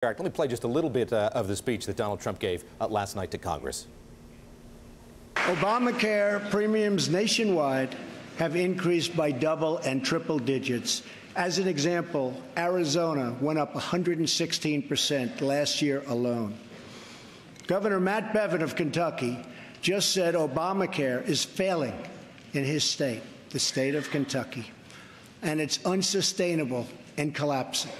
Let me play just a little bit of the speech that Donald Trump gave last night to Congress. Obamacare premiums nationwide have increased by double and triple digits. As an example, Arizona went up 116% last year alone. Governor Matt Bevin of Kentucky just said Obamacare is failing in his state, the state of Kentucky, and it's unsustainable and collapsing.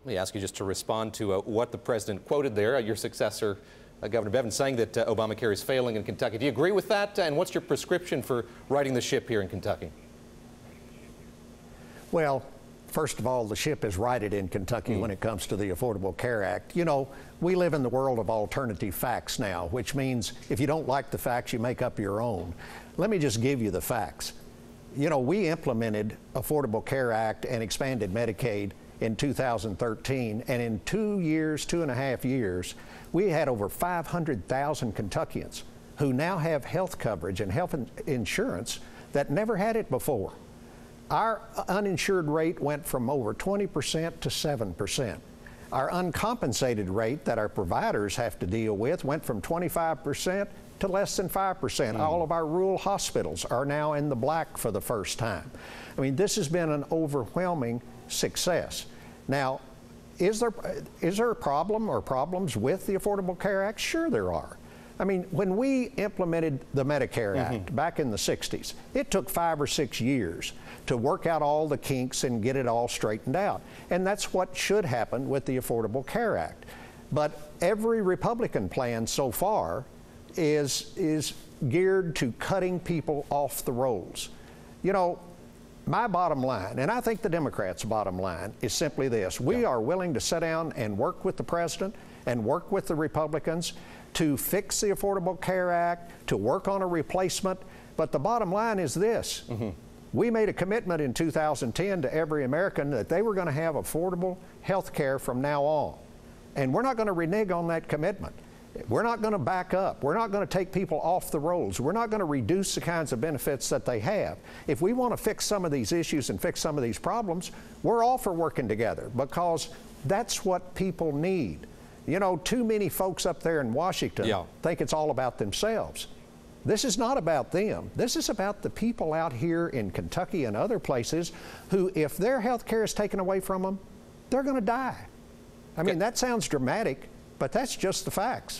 Let me ask you just to respond to what the president quoted there. Your successor, Governor Bevin, saying that Obamacare is failing in Kentucky. Do you agree with that? And what's your prescription for righting the ship here in Kentucky? Well, first of all, the ship is righted in Kentucky when it comes to the Affordable Care Act. You know, we live in the world of alternative facts now, which means if you don't like the facts, you make up your own. Let me just give you the facts. You know, we implemented Affordable Care Act and expanded Medicaid in 2013, and in 2.5 years, we had over 500,000 Kentuckians who now have health coverage and health insurance that never had it before. Our uninsured rate went from over 20% to 7%. Our uncompensated rate that our providers have to deal with went from 25% to less than 5%. All of our rural hospitals are now in the black for the first time. I mean, this has been an overwhelming success. Now, is there a problem or problems with the Affordable Care Act? Sure there are. I mean, when we implemented the Medicare Act back in the 60s, it took 5 or 6 years to work out all the kinks and get it all straightened out. And that's what should happen with the Affordable Care Act. But every Republican plan so far is geared to cutting people off the rolls. You know, my bottom line, and I think the Democrats' bottom line, is simply this. We are willing to sit down and work with the president and work with the Republicans to fix the Affordable Care Act, to work on a replacement. But the bottom line is this. We made a commitment in 2010 to every American that they were going to have affordable health care from now on. And we're not going to renege on that commitment. We're not going to back up. We're not going to take people off the rolls. We're not going to reduce the kinds of benefits that they have. If we want to fix some of these issues and fix some of these problems, we're all for working together because that's what people need. You know, too many folks up there in Washington think it's all about themselves. This is not about them. This is about the people out here in Kentucky and other places who, if their health care is taken away from them, they're going to die. I mean, that sounds dramatic, but that's just the facts.